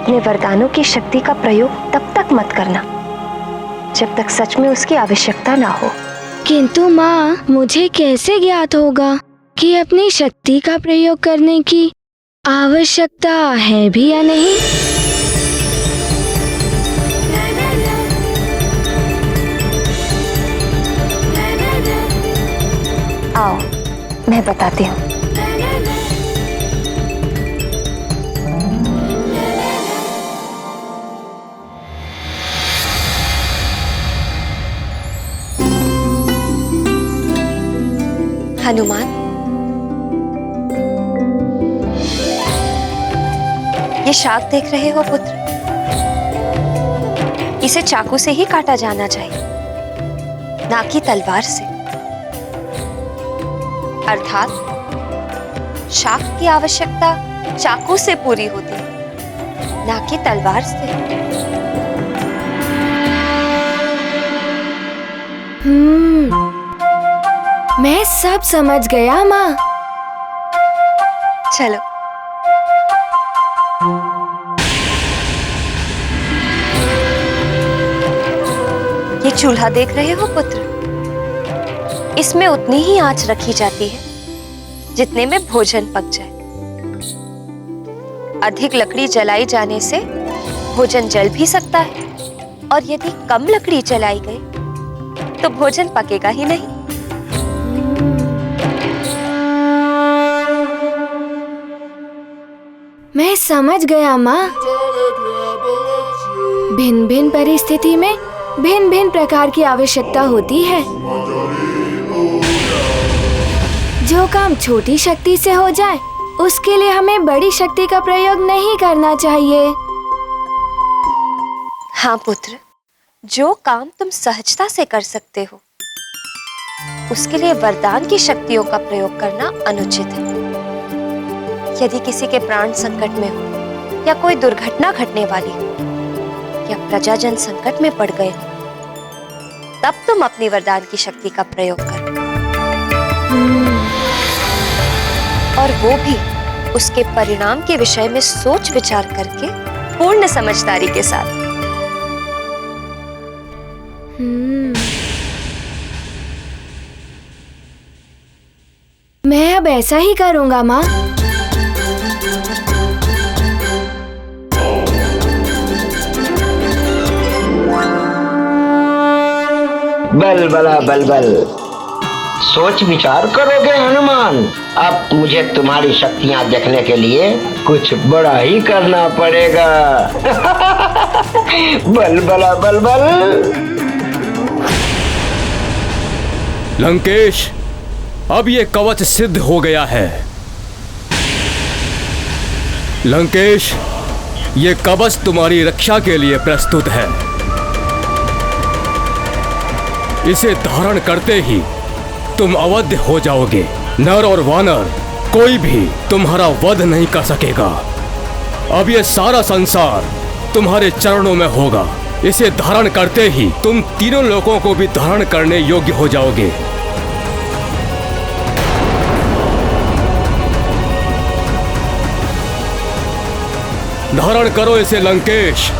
अपने वरदानों की शक्ति का प्रयोग तब तक मत करना जब तक सच में उसकी आवश्यकता ना हो। किंतु माँ, मुझे कैसे ज्ञात होगा कि अपनी शक्ति का प्रयोग करने की आवश्यकता है भी या नहीं? आओ, मैं बताती हूँ। हनुमान, ये शाक देख रहे हो पुत्र? इसे चाकू से ही काटा जाना चाहिए, ना कि तलवार से। अर्थात शाक की आवश्यकता चाकू से पूरी होती है, ना कि तलवार से। मैं सब समझ गया माँ। चलो। ये चूल्हा देख रहे हो पुत्र? इसमें उतनी ही आंच रखी जाती है जितने में भोजन पक जाए। अधिक लकड़ी जलाई जाने से भोजन जल भी सकता है, और यदि कम लकड़ी जलाई गई तो भोजन पकेगा ही नहीं। मैं समझ गया माँ। भिन्न भिन्न परिस्थिति में भिन्न भिन्न प्रकार की आवश्यकता होती है। जो काम छोटी शक्ति से हो जाए उसके लिए हमें बड़ी शक्ति का प्रयोग नहीं करना चाहिए। हाँ पुत्र, जो काम तुम सहजता से कर सकते हो उसके लिए वरदान की शक्तियों का प्रयोग करना अनुचित है। यदि किसी के प्राण संकट में हो, या कोई दुर्घटना घटने वाली हो, या प्रजाजन संकट में पड़ गए हो, तब तुम अपनी वरदान की शक्ति का प्रयोग करो। और वो भी उसके परिणाम के विषय में सोच विचार करके पूर्ण समझदारी के साथ। मैं अब ऐसा ही करूंगा माँ। बल बला बल बल, सोच विचार करोगे हनुमान। अब मुझे तुम्हारी शक्तियां देखने के लिए कुछ बड़ा ही करना पड़ेगा। बल बला बल बल। लंकेश, अब ये कवच सिद्ध हो गया है। लंकेश, ये कवच तुम्हारी रक्षा के लिए प्रस्तुत है। इसे धारण करते ही तुम अवध्य हो जाओगे। नर और वानर कोई भी तुम्हारा वध नहीं कर सकेगा। अब ये सारा संसार तुम्हारे चरणों में होगा। इसे धारण करते ही तुम तीनों लोकों को भी धारण करने योग्य हो जाओगे। धारण करो इसे लंकेश।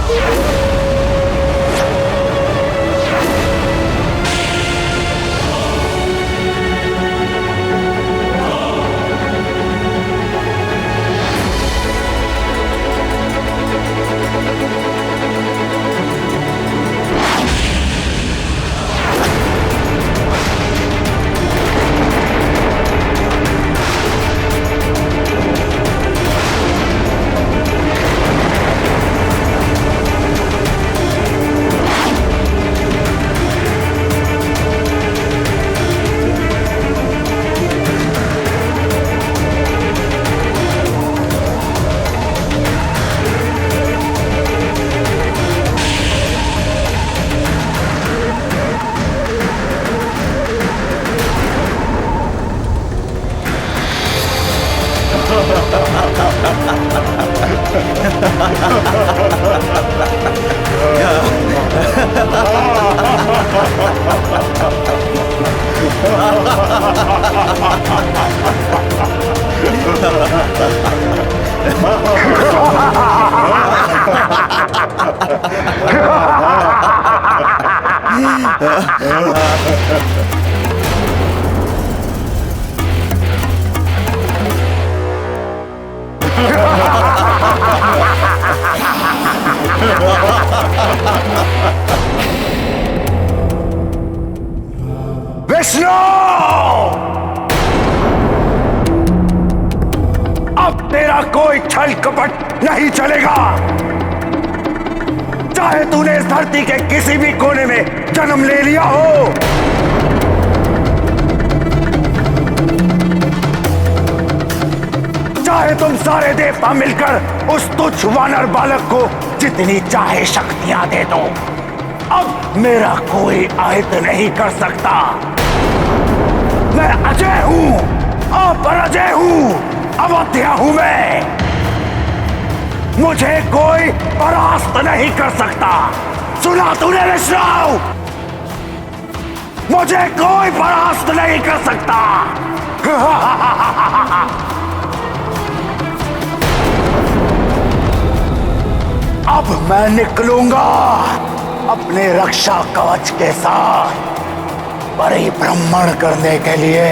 विष्णु, अब तेरा कोई छल कपट नहीं चलेगा। चाहे तूने इस धरती के किसी भी कोने में जन्म ले लिया हो, चाहे तुम सारे देवता मिलकर उस तुच्छ वानर बालक को जितनी चाहे शक्तियां दे दो, अब मेरा कोई आयत नहीं कर सकता। मैं अजय हूं, अपराजय हूं, अवध्या हूं मैं। मुझे कोई परास्त नहीं कर सकता। सुना तूने विष्णु? मुझे कोई परास्त नहीं कर सकता। अब मैं निकलूंगा अपने रक्षा कवच के साथ परिभ्रमण करने के लिए।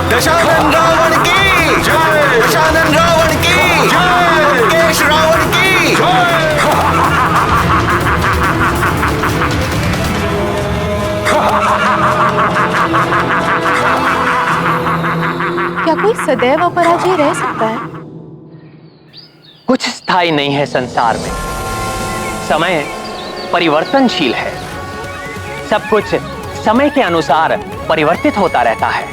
दशानन रावण की जय, दशानन रावण की जय, लंकेश रावण की जय। क्या कोई सदैव अपराजय रह सकता है? कुछ स्थायी नहीं है संसार में। समय परिवर्तनशील है। सब कुछ समय के अनुसार परिवर्तित होता रहता है।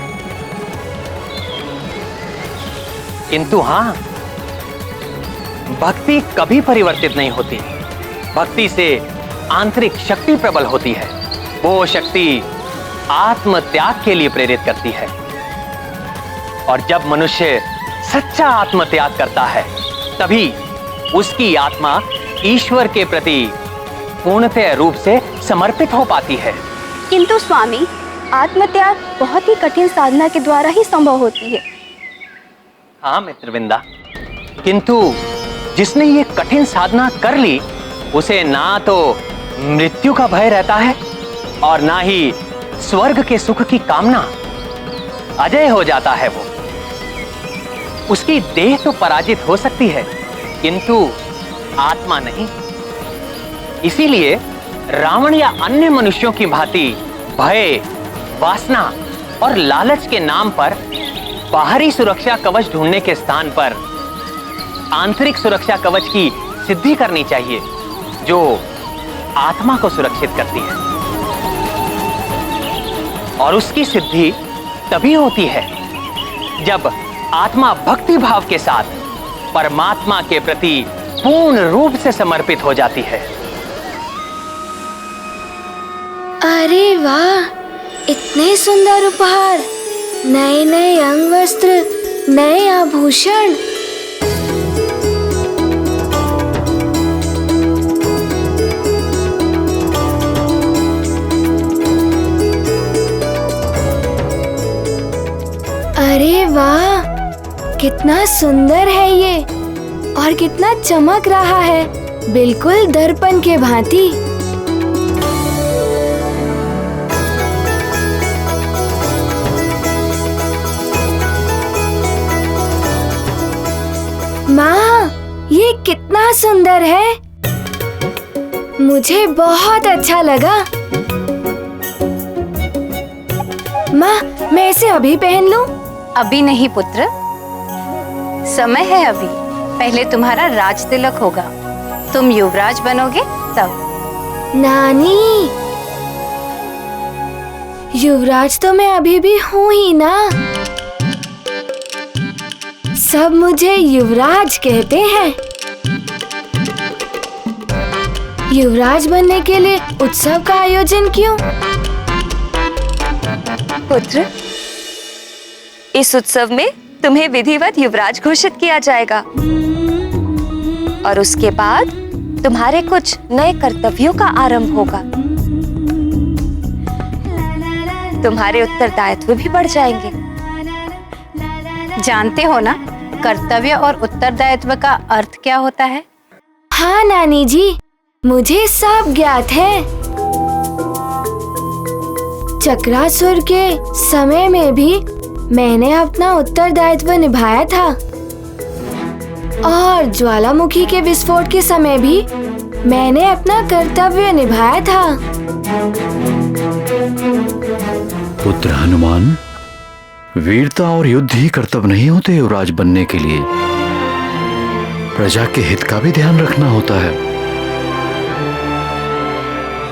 किंतु हां, भक्ति कभी परिवर्तित नहीं होती। भक्ति से आंतरिक शक्ति प्रबल होती है। वो शक्ति आत्म त्याग के लिए प्रेरित करती है। और जब मनुष्य सच्चा आत्म त्याग करता है, तभी उसकी आत्मा ईश्वर के प्रति पूर्णतः रूप से समर्पित हो पाती है। किंतु स्वामी, आत्मत्याग बहुत ही कठिन साधना के द्वारा ही संभव होती है। हाँ मित्रविंदा, किंतु जिसने ये कठिन साधना कर ली, उसे ना तो मृत्यु का भय रहता है और ना ही स्वर्ग के सुख की कामना। अजय हो जाता है वो। उसकी देह तो पराजित हो सकती है, किंतु आत्मा नहीं। इसीलिए रावण या अन्य मनुष्यों की भांति भय, वासना और लालच के नाम पर बाहरी सुरक्षा कवच ढूंढने के स्थान पर आंतरिक सुरक्षा कवच की सिद्धि करनी चाहिए, जो आत्मा को सुरक्षित करती है। और उसकी सिद्धि तभी होती है जब आत्मा भक्ति भाव के साथ परमात्मा के प्रति पूर्ण रूप से समर्पित हो जाती है। अरे वाह, इतने सुंदर उपहार, नए नए अंग वस्त्र, नए आभूषण। अरे वाह, कितना सुंदर है ये और कितना चमक रहा है, बिल्कुल दर्पण के भांति। माँ, ये कितना सुंदर है। मुझे बहुत अच्छा लगा। माँ, मैं इसे अभी पहन लूं? अभी नहीं पुत्र, समय है अभी। पहले तुम्हारा राज तिलक होगा, तुम युवराज बनोगे तब। नानी, युवराज तो मैं अभी भी हूँ ही ना। सब मुझे युवराज कहते हैं। युवराज बनने के लिए उत्सव का आयोजन क्यों? पुत्र, इस उत्सव में तुम्हें विधिवत युवराज घोषित किया जाएगा और उसके बाद तुम्हारे कुछ नए कर्तव्यों का आरंभ होगा। तुम्हारे उत्तरदायित्व भी बढ़ जाएंगे। जानते हो ना, कर्तव्य और उत्तरदायित्व का अर्थ क्या होता है? हाँ नानी जी, मुझे सब ज्ञात है। चक्रासुर के समय में भी मैंने अपना उत्तरदायित्व निभाया था और ज्वालामुखी के विस्फोट के समय भी मैंने अपना कर्तव्य निभाया था। पुत्र हनुमान, वीरता और युद्ध ही कर्तव्य नहीं होते युवराज बनने के लिए। प्रजा के हित का भी ध्यान रखना होता है।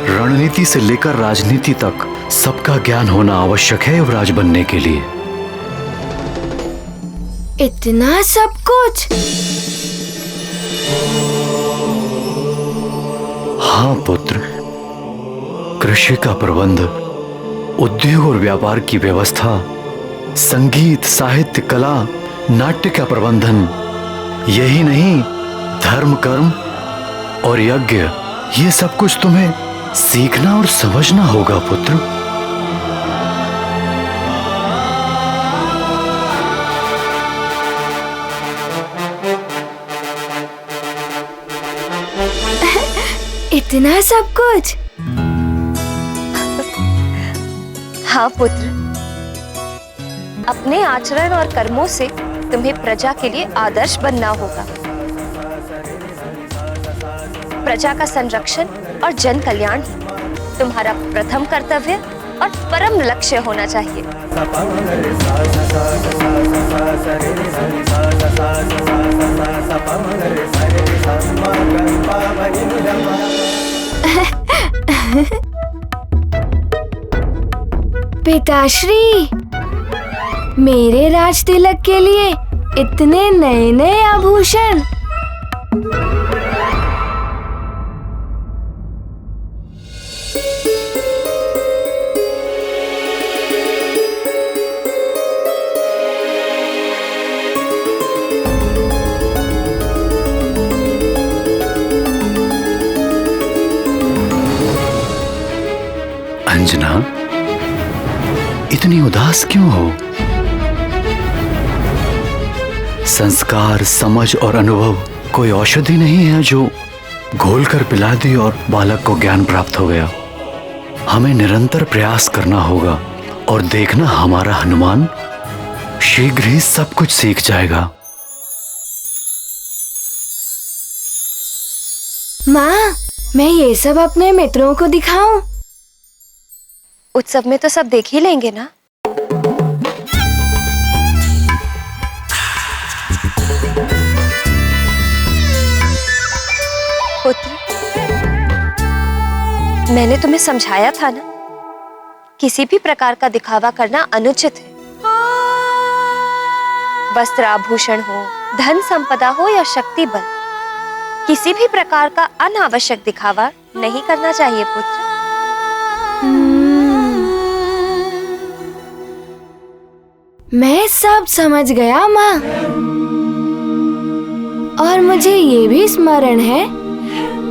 रणनीति से लेकर राजनीति तक सबका ज्ञान होना आवश्यक है युवराज बनने के लिए। इतना सब कुछ? हाँ पुत्र, कृषि का प्रबंध, उद्योग और व्यापार की व्यवस्था, संगीत, साहित्य, कला, नाट्य का प्रबंधन, यही नहीं धर्म, कर्म और यज्ञ, ये सब कुछ तुम्हें सीखना और समझना होगा पुत्र। इतना सब कुछ? हाँ पुत्र, अपने आचरण और कर्मों से तुम्हें प्रजा के लिए आदर्श बनना होगा। प्रजा का संरक्षण और जन कल्याण ही तुम्हारा प्रथम कर्तव्य और परम लक्ष्य होना चाहिए। पिताश्री, मेरे राज तिलक के लिए इतने नए नए आभूषण। अंजना, इतनी उदास क्यों हो? संस्कार, समझ और अनुभव कोई औषधि नहीं है जो घोलकर पिला दी और बालक को ज्ञान प्राप्त हो गया। हमें निरंतर प्रयास करना होगा और देखना हमारा हनुमान शीघ्र ही सब कुछ सीख जाएगा। माँ, मैं ये सब अपने मित्रों को दिखाऊं? उत्सव में तो सब देख ही लेंगे ना। पुत्र, मैंने तुम्हें समझाया था ना, किसी भी प्रकार का दिखावा करना अनुचित है। वस्त्र आभूषण हो, धन संपदा हो या शक्ति बल, किसी भी प्रकार का अनावश्यक दिखावा नहीं करना चाहिए पुत्र। मैं सब समझ गया माँ, और मुझे ये भी स्मरण है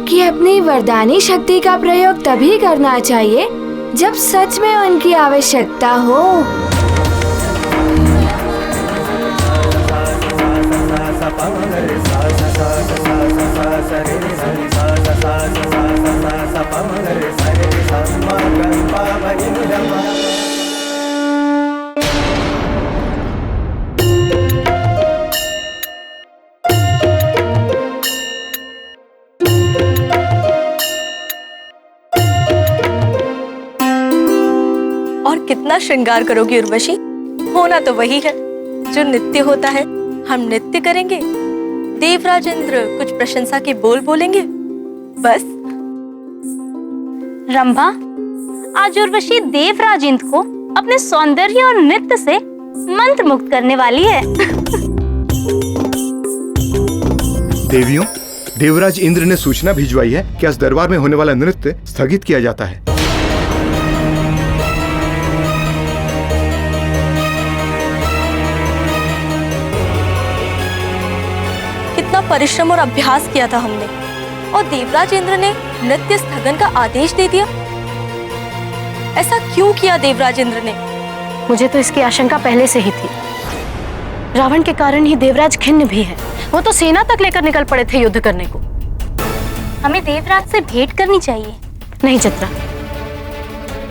कि अपनी वरदानी शक्ति का प्रयोग तभी करना चाहिए जब सच में उनकी आवश्यकता हो। कितना श्रृंगार करोगी उर्वशी? होना तो वही है जो नित्य होता है। हम नृत्य करेंगे, देवराज इंद्र कुछ प्रशंसा के बोल बोलेंगे, बस। रंभा, आज उर्वशी देवराज इंद्र को अपने सौंदर्य और नृत्य से मंत्र मुक्त करने वाली है। देवियों, देवराज इंद्र ने सूचना भिजवाई है कि आज दरबार में होने वाला नृत्य स्थगित किया जाता है। कितना परिश्रम और अभ्यास किया था हमने, और देवराज इंद्र ने नृत्य स्थगन का आदेश दे दिया। ऐसा क्यों किया देवराज इंद्र ने? मुझे तो इसकी आशंका पहले से ही थी। रावण के कारण ही देवराज खिन्न भी है। वो तो सेना तक लेकर निकल पड़े थे युद्ध करने को। हमें देवराज से भेंट करनी चाहिए। नहीं चित्रा,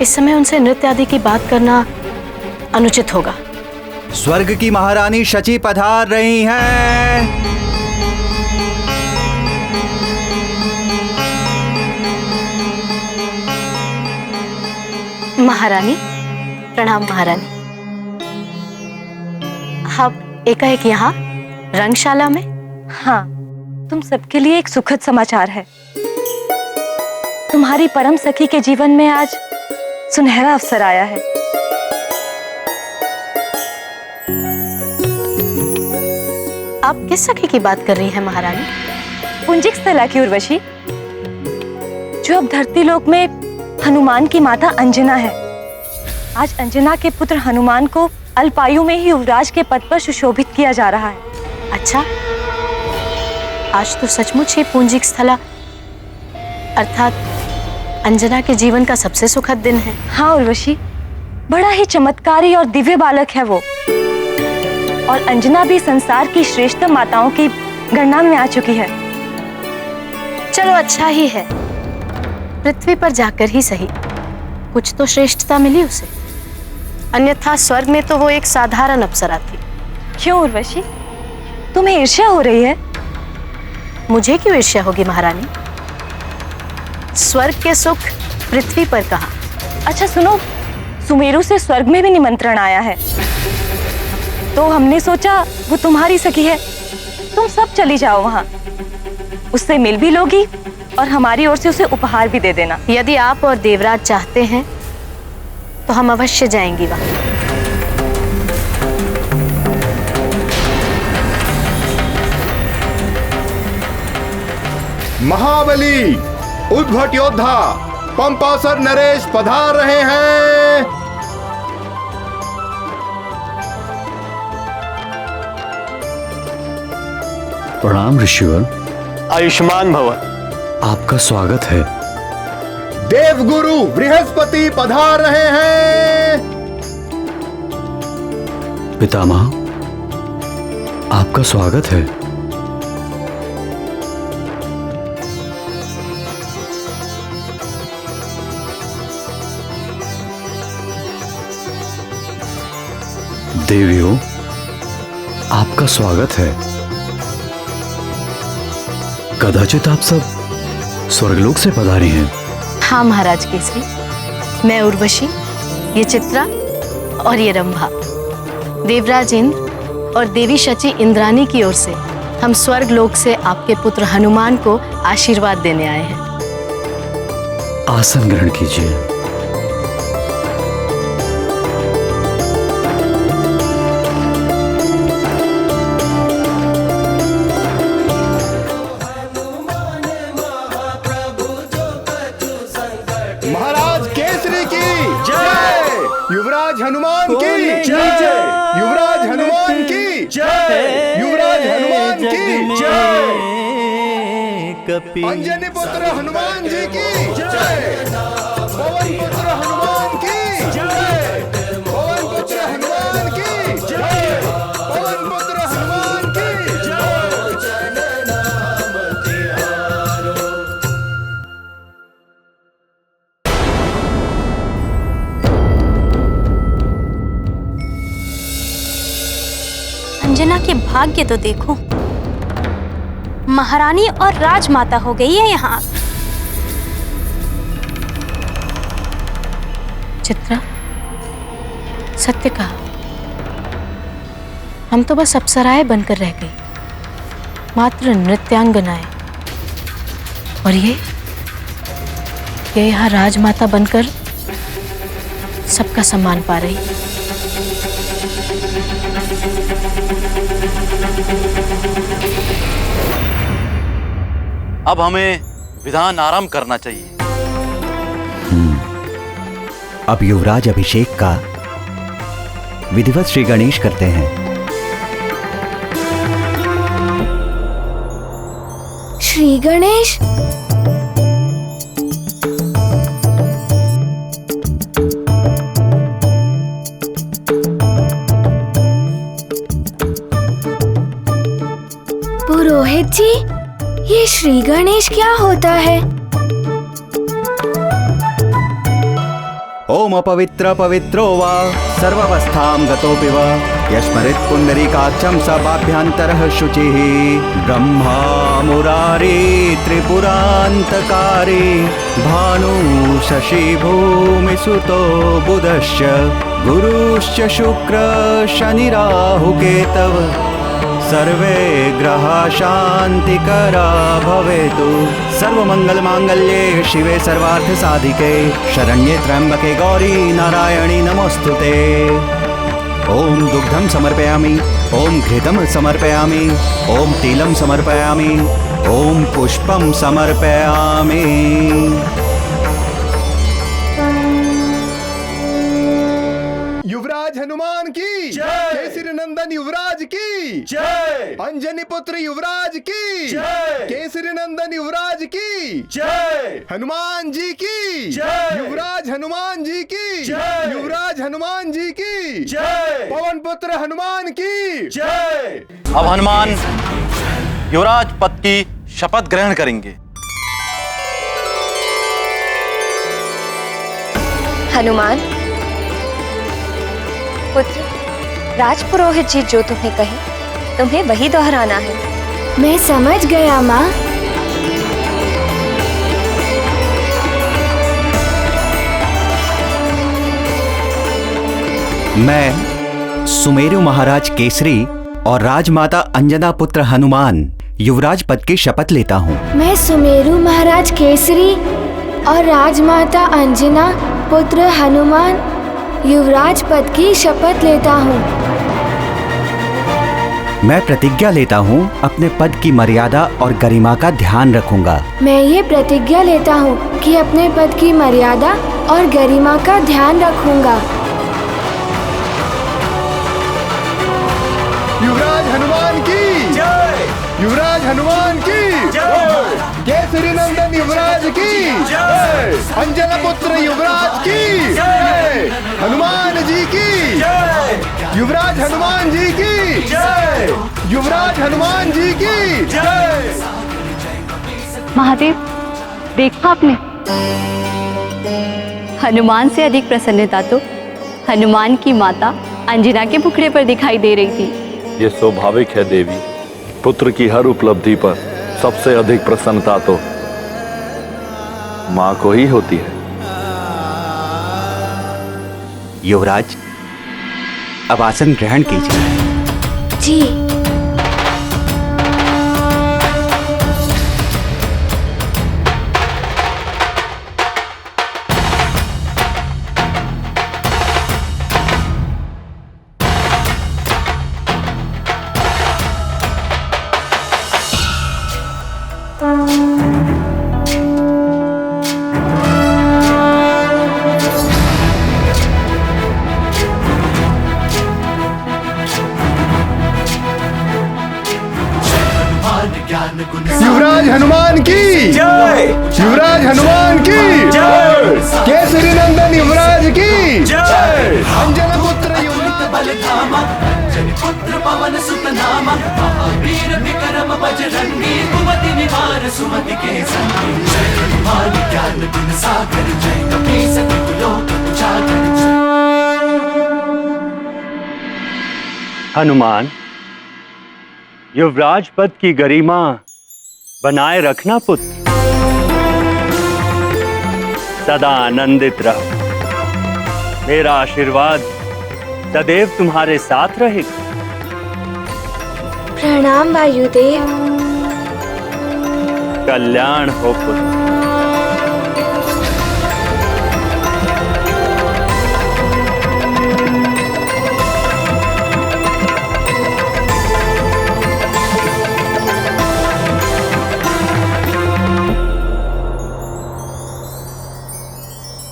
इस समय उनसे नृत्य आदि की बात करना अनुचित होगा। स्वर्ग की महारानी शची पधार रही हैं। महारानी प्रणाम। महारानी, आप एकाएक यहाँ रंगशाला में? हाँ, तुम सबके लिए एक सुखद समाचार है। तुम्हारी परम सखी के जीवन में आज सुनहरा अवसर आया है। आप किस सखी की बात कर रही हैं महारानी? पुंजिक स्थला की उर्वशी, जो अब धरती लोक में हनुमान की माता अंजना है। आज अंजना के पुत्र हनुमान को अल्पायु में ही युवराज के पद पर सुशोभित किया जा रहा है। अच्छा, आज तो सचमुच ही पुंजिक स्थला अर्थात अंजना के जीवन का सबसे सुखद दिन है। हाँ उर्वशी, बड़ा ही चमत्कारी और दिव्य बालक है वो, और अंजना भी संसार की श्रेष्ठ माताओं की गणना में आ चुकी है। चलो अच्छा ही है, पृथ्वी पर जाकर ही सही कुछ तो श्रेष्ठता मिली उसे, अन्यथा स्वर्ग में तो वो एक साधारण अप्सरा थी। क्यों उर्वशी, तुम्हें ईर्ष्या हो रही है? मुझे क्यों ईर्ष्या होगी महारानी? स्वर्ग के सुख पृथ्वी पर कहाँ। अच्छा सुनो, सुमेरु से स्वर्ग में भी निमंत्रण आया है, तो हमने सोचा वो तुम्हारी सखी है, तुम सब चली जाओ वहाँ, उससे मिल भी लोगी और हमारी ओर से उसे उपहार भी दे देना। यदि आप और देवराज चाहते हैं तो हम अवश्य जाएंगी वहाँ। महाबली उद्भट योद्धा पंपासर नरेश पधार रहे हैं। प्रणाम ऋषिवर। आयुष्मान भव। आपका स्वागत है। देवगुरु बृहस्पति पधार रहे हैं। पितामह, आपका स्वागत है। देवियों, आपका स्वागत है। कदाचित आप सब स्वर्गलोक से पधारे हैं। हाँ महाराज केसरी, मैं उर्वशी, ये चित्रा और ये रंभा, देवराज इंद्र और देवी शची इंद्रानी की ओर से हम स्वर्ग लोक से आपके पुत्र हनुमान को आशीर्वाद देने आए हैं। आसन ग्रहण कीजिए। महाराज केसरी की जय, युवराज हनुमान की जय, युवराज हनुमान की जय, युवराज हनुमान की जय, अंजनी पुत्र हनुमान जी की जय, पवन पुत्र हनुमान की जय, पवन पुत्र हनुमान की जय, पवन पुत्र हनुमान की जय। अंजना के भाग्य तो देखो, महारानी और राजमाता हो गई है यहाँ। चित्रा, सत्य कहा, हम तो बस अप्सराएं बनकर रह गई, मात्र नृत्यांगनाएं, और ये यहाँ राजमाता बनकर सबका सम्मान पा रही। अब हमें विधान आराम करना चाहिए। अब युवराज अभिषेक का विधिवत श्री गणेश करते हैं। श्री गणेश, पुरोहित जी, ये श्री गणेश क्या होता है? ओम अपवित्र पवित्रो वा सर्वावस्थां गतोऽपि वा यस्मरेत् पुण्डरीकाक्षं सभाभ्यन्तरः शुचिः ब्रह्मा मुरारी त्रिपुरान्तकारी भानु शशि भूमिसुतो बुधश्च गुरुश्च शुक्र शनि राहु केतव सर्वे ग्रहा शांतिकरा भवेतु। सर्वमंगल मांगल्ये शिवे सर्वार्थ साधिके शरण्ये त्र्यंबके गौरी नारायणी नमोस्तुते। ओम दुग्धम समर्पयामि, ओम घृतम समर्पयामि, ओम तिलम समर्पयामि, ओम पुष्पम समर्पयामि। युवराज हनुमान की जय, केसरी नंदन युवराज की जय, अंजनी पुत्र युवराज की जय, केसरी नंदन युवराज की जय, हनुमान जी की जय, युवराज हनुमान जी की जय, युवराज हनुमान जी की जय, पवन पुत्र हनुमान की जय। अब हनुमान युवराज पद की शपथ ग्रहण करेंगे। हनुमान पुत्र, राजपुरोहित जी जो तुम्हें कहे तुम्हें वही दोहराना है। मैं समझ गया माँ। मैं सुमेरु महाराज केसरी और राजमाता अंजना पुत्र हनुमान युवराज पद की शपथ लेता हूँ। मैं सुमेरु महाराज केसरी और राजमाता अंजना पुत्र हनुमान युवराज पद की शपथ लेता हूँ। मैं प्रतिज्ञा लेता हूँ अपने पद की मर्यादा और गरिमा का ध्यान रखूंगा। मैं ये प्रतिज्ञा लेता हूँ कि अपने पद की मर्यादा और गरिमा का ध्यान रखूंगा। युवराज हनुमान की जय, युवराज हनुमान की जय, केसरी नंदन युवराज की जय, अंजना पुत्र युवराज की जय, हनुमान जी की जय, युवराज हनुमान जी की जय, युवराज हनुमान जी की जय। महादेव, देखा आपने, हनुमान से अधिक प्रसन्नता तो हनुमान की माता अंजना के मुखड़े पर दिखाई दे रही थी। ये स्वाभाविक है देवी, पुत्र की हर उपलब्धि पर सबसे अधिक प्रसन्नता तो माँ को ही होती है। युवराज, अब आसन ग्रहण कीजिए। जी। युवराज हनुमान की जय, युवराज हनुमान की जय, केसरी नंदन युवराज की जय, अंजना पुत्र युवराज बलधामा, पुत्र पवन सुत नामा, वीर विक्रम बजरंगी, कुमति निवार सुमति के संगी, जय हनुमान ज्ञान गुण सागर, जय कपीस तिहुँ लोक उजागर। हनुमान, युवराज पद की गरिमा बनाए रखना पुत्र, सदा आनंदित रहो। मेरा आशीर्वाद सदैव तुम्हारे साथ रहेगा। प्रणाम वायुदेव। कल्याण हो पुत्र।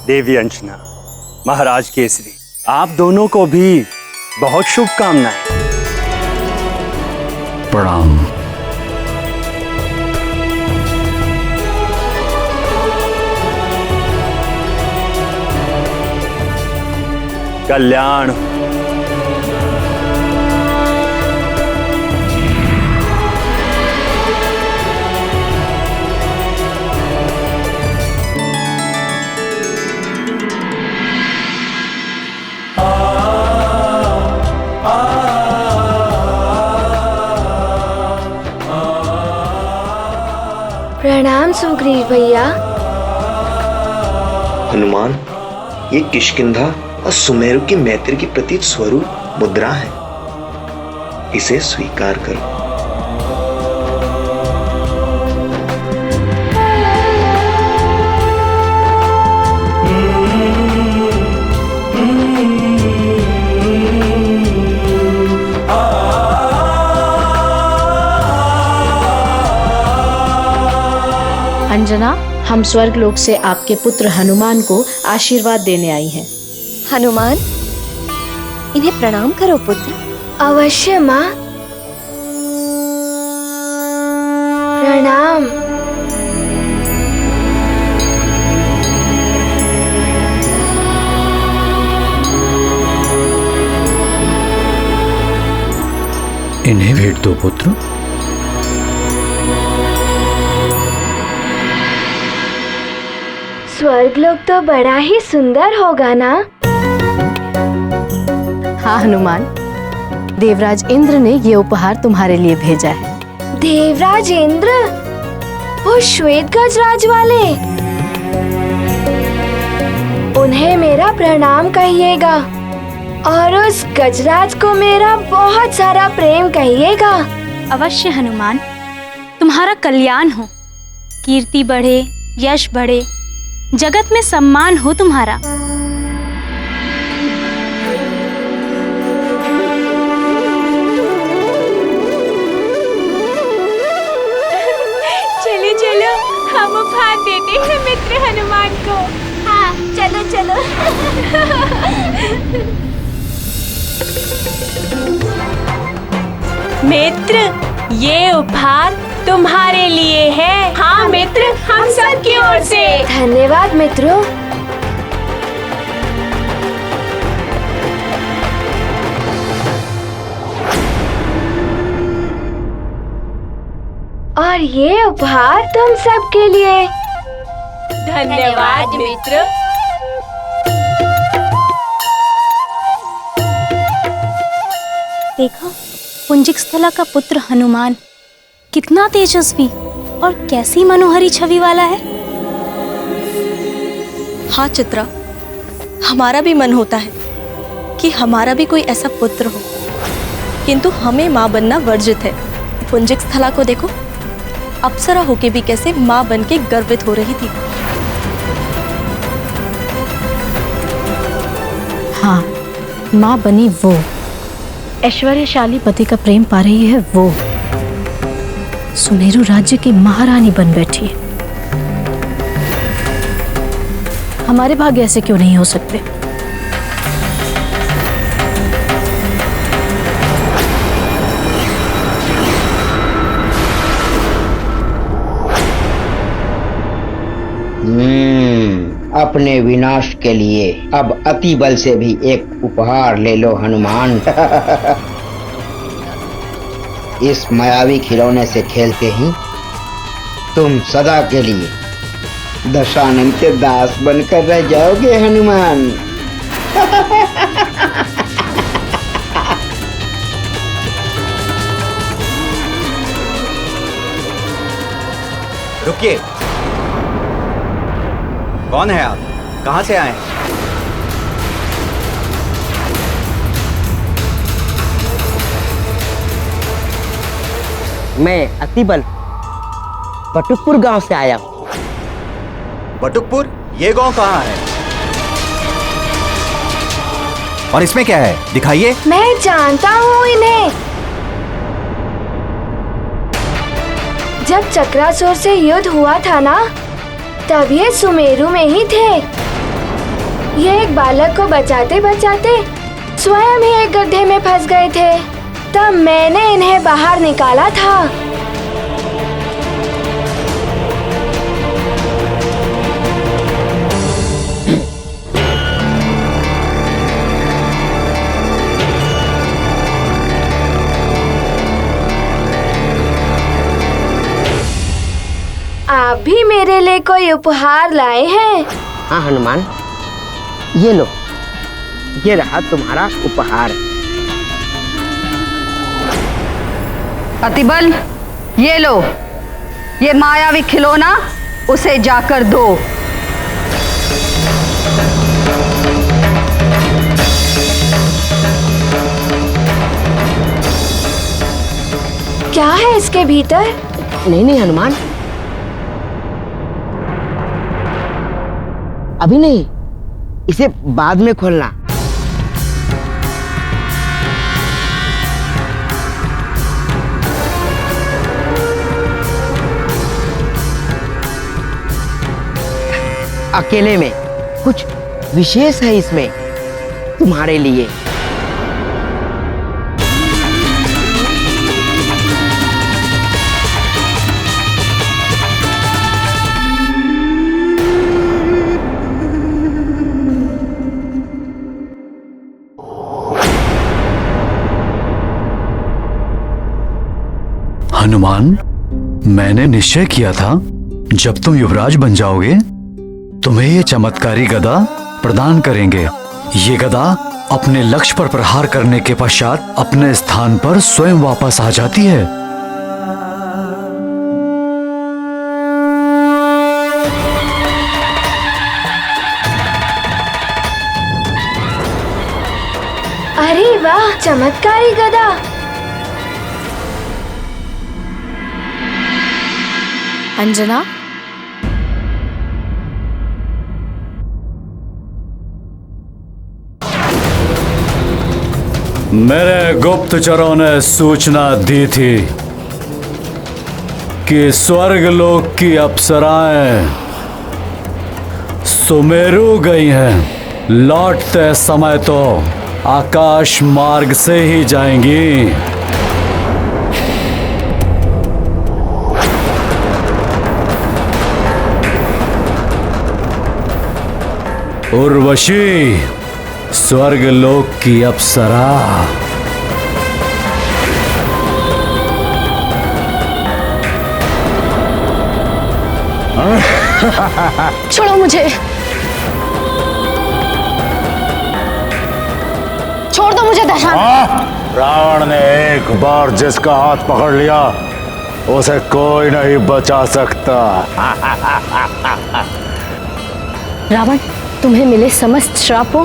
देवी अंजना, महाराज केसरी, आप दोनों को भी बहुत शुभकामनाएं। प्रणाम। कल्याण। प्रणाम सुग्रीव भैया। हनुमान, ये किष्किंधा और सुमेरु की मैत्री की प्रतीक स्वरूप मुद्रा है, इसे स्वीकार करो। अंजना, हम स्वर्ग लोक से आपके पुत्र हनुमान को आशीर्वाद देने आई हैं। हनुमान, इन्हें प्रणाम करो पुत्र। अवश्य माँ। प्रणाम। इन्हें भेंट दो पुत्र। स्वर्गलोक तो बड़ा ही सुंदर होगा ना? हाँ हनुमान, देवराज इंद्र ने ये उपहार तुम्हारे लिए भेजा है। देवराज इंद्र? वो श्वेत गजराज वाले? उन्हें मेरा प्रणाम कहिएगा और उस गजराज को मेरा बहुत सारा प्रेम कहिएगा। अवश्य हनुमान, तुम्हारा कल्याण हो, कीर्ति बढ़े, यश बढ़े, जगत में सम्मान हो तुम्हारा। चलो चलो, हम उपहार देते हैं मित्र हनुमान को। हाँ चलो चलो। मित्र, ये उपहार तुम्हारे लिए है। हाँ मित्र, हम सब की ओर से। धन्यवाद मित्रों। और ये उपहार तुम सब के लिए। धन्यवाद मित्र। देखो, पुंजिक स्थला का पुत्र हनुमान कितना तेजस्वी और कैसी मनोहरी छवि वाला है। हाँ चित्रा, हमारा भी मन होता है कि हमारा भी कोई ऐसा पुत्र हो, किंतु हमें माँ बनना वर्जित है। पुंजिक स्थला को देखो, अप्सरा होके भी कैसे माँ बन के गर्वित हो रही थी। हाँ, माँ बनी वो, ऐश्वर्यशाली पति का प्रेम पा रही है वो, सुमेरु राज्य की महारानी बन बैठी है। हमारे भाग्य ऐसे क्यों नहीं हो सकते? अपने विनाश के लिए अब अति बल से भी एक उपहार ले लो हनुमान। इस मायावी खिलौने से खेलते ही तुम सदा के लिए दशानन के दास बनकर रह जाओगे हनुमान। रुकिए, कौन है आप? कहां से आए हैं? मैं अतिबल बटुकपुर गांव से आया हूँ। बटुकपुर? ये गांव कहाँ है? और इसमें क्या है, दिखाइए। मैं जानता हूँ इन्हें। जब चक्रासुर से युद्ध हुआ था ना, तब ये सुमेरु में ही थे। ये एक बालक को बचाते बचाते स्वयं ही एक गड्ढे में फंस गए थे। तब मैंने इन्हें बाहर निकाला था। आप भी मेरे लिए कोई उपहार लाए हैं? हाँ हनुमान, ये लो, ये रहा तुम्हारा उपहार। अतिबल, ये लो, ये मायावी खिलौना उसे जाकर दो। क्या है इसके भीतर? नहीं नहीं हनुमान, अभी नहीं, इसे बाद में खोलना। अकेले में कुछ विशेष है इसमें तुम्हारे लिए। हनुमान, मैंने निश्चय किया था जब तुम युवराज बन जाओगे तुम्हें ये चमत्कारी गदा प्रदान करेंगे। ये गदा अपने लक्ष्य पर प्रहार करने के पश्चात अपने स्थान पर स्वयं वापस आ जाती है। अरे वाह, चमत्कारी गदा। अंजना, मेरे गुप्तचरों ने सूचना दी थी कि स्वर्गलोक की अप्सराएं सुमेरु गई हैं। लौटते समय तो आकाश मार्ग से ही जाएंगी। उर्वशी, स्वर्गलोक की अप्सरा। छोड़ो मुझे, छोड़ दो मुझे दशानन। रावण ने एक बार जिसका हाथ पकड़ लिया उसे कोई नहीं बचा सकता। रावण, तुम्हें मिले समस्त श्रापों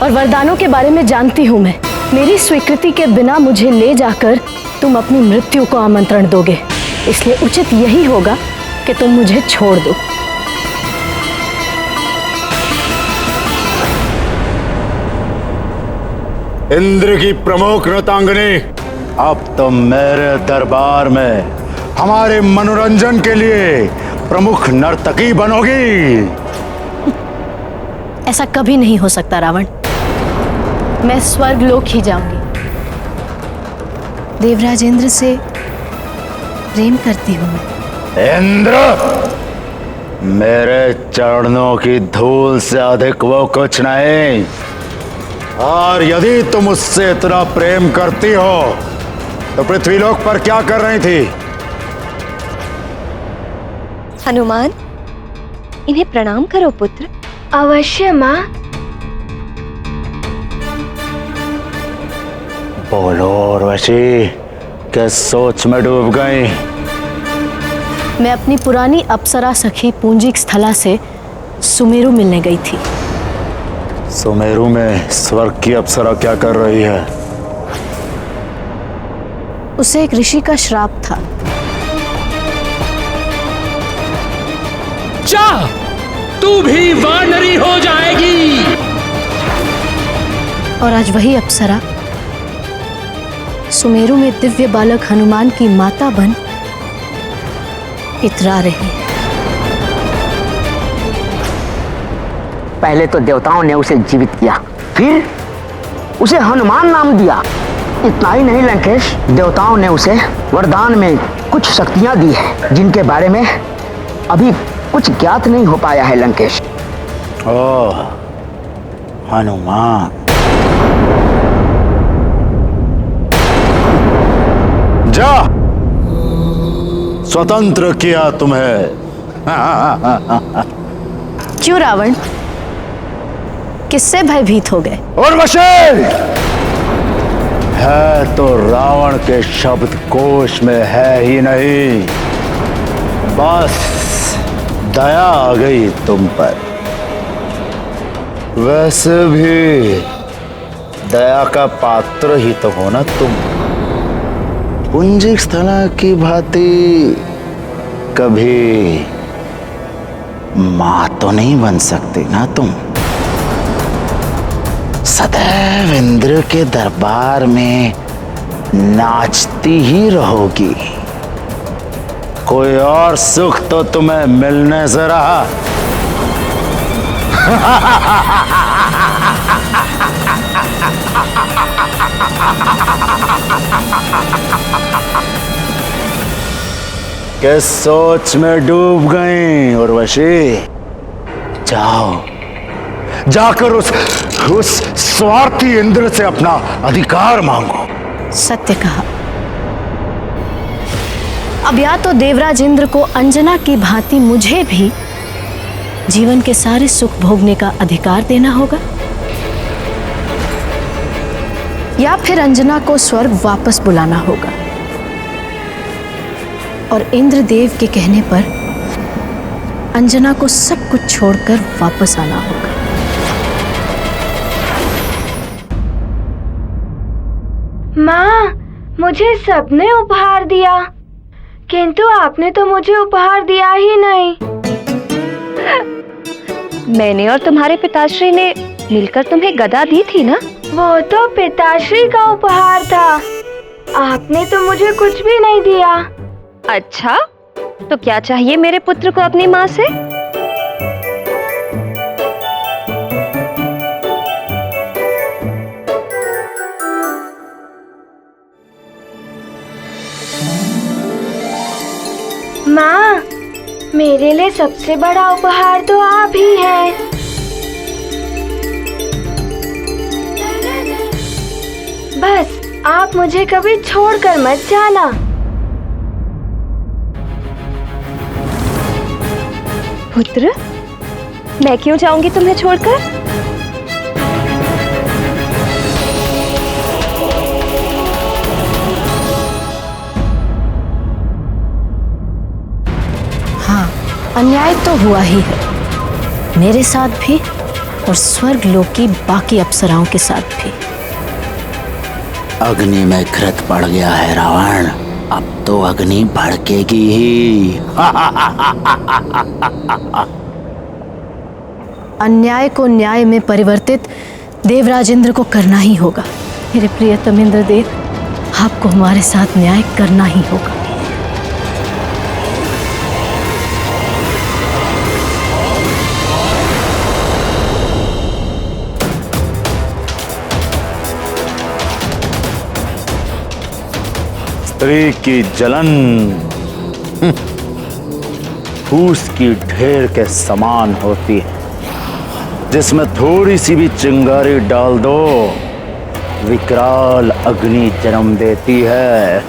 और वरदानों के बारे में जानती हूँ मैं। मेरी स्वीकृति के बिना मुझे ले जाकर तुम अपनी मृत्यु को आमंत्रण दोगे, इसलिए उचित यही होगा कि तुम मुझे छोड़ दो। इंद्र की प्रमुख नृतांगनी, अब तुम मेरे दरबार में हमारे मनोरंजन के लिए प्रमुख नर्तकी बनोगी। ऐसा कभी नहीं हो सकता रावण। मैं स्वर्गलोक ही जाऊंगी। देवराज इंद्र से प्रेम करती हूँ मैं। इंद्र, मेरे चरणों की धूल से अधिक वो कुछ नहीं। और यदि तुम उससे इतना प्रेम करती हो तो पृथ्वीलोक पर क्या कर रही थी? हनुमान, इन्हें प्रणाम करो पुत्र। अवश्य माँ। बोलो उर्वशी, किस सोच में डूब गई? मैं अपनी पुरानी अप्सरा सखी पूंजिक स्थला से सुमेरु मिलने गई थी। सुमेरु में स्वर्ग की अप्सरा क्या कर रही है? उसे एक ऋषि का श्राप था। जा, तू भी वानरी हो जाएगी। और आज वही अप्सरा सुमेरु में दिव्य बालक हनुमान की माता बन इतरा रही है। पहले तो देवताओं ने उसे जीवित किया, फिर उसे हनुमान नाम दिया। इतना ही नहीं लंकेश, देवताओं ने उसे वरदान में कुछ शक्तियां दी है जिनके बारे में अभी कुछ ज्ञात नहीं हो पाया है लंकेश। ओह, हनुमान। जा, स्वतंत्र किया तुम्हें। क्यों रावण, किससे भयभीत हो गए? उर्वशी, है तो रावण के शब्द कोश में है ही नहीं। बस दया आ गई तुम पर। वैसे भी दया का पात्र ही तो हो ना तुम। पुंजिक स्थला की भांति कभी मां तो नहीं बन सकती ना तुम। सदैव इंद्र के दरबार में नाचती ही रहोगी। कोई और सुख तो तुम्हें मिलने से रहा। किस सोच में डूब गई उर्वशी? जाओ, जाकर उस स्वार्थी इंद्र से अपना अधिकार मांगो। सत्य कहा। अब या तो देवराज इंद्र को अंजना की भांति मुझे भी जीवन के सारे सुख भोगने का अधिकार देना होगा, या फिर अंजना को स्वर्ग वापस बुलाना होगा और इंद्रदेव के कहने पर अंजना को सब कुछ छोड़कर वापस आना होगा। माँ, मुझे सबने उपहार दिया, किंतु आपने तो मुझे उपहार दिया ही नहीं। मैंने और तुम्हारे पिताश्री ने मिलकर तुम्हें गदा दी थी ना? वो तो पिताश्री का उपहार था, आपने तो मुझे कुछ भी नहीं दिया। अच्छा, तो क्या चाहिए मेरे पुत्र को अपनी माँ से? माँ, मेरे लिए सबसे बड़ा उपहार तो आप ही हैं। बस आप मुझे कभी छोड़कर मत जाना। पुत्र, मैं क्यों जाऊंगी तुम्हें छोड़कर? हाँ, अन्याय तो हुआ ही है, मेरे साथ भी और स्वर्ग लोक की बाकी अप्सराओं के साथ भी। अग्नि में घृत पड़ गया है रावण, अब तो अग्नि भड़केगी ही। अन्याय को न्याय में परिवर्तित देवराज इंद्र को करना ही होगा। मेरे प्रियतम इंद्रदेव, आपको हमारे साथ न्याय करना ही होगा। स्त्री की जलन फूस की ढेर के समान होती है, जिसमें थोड़ी सी भी चिंगारी डाल दो विकराल अग्नि जन्म देती है।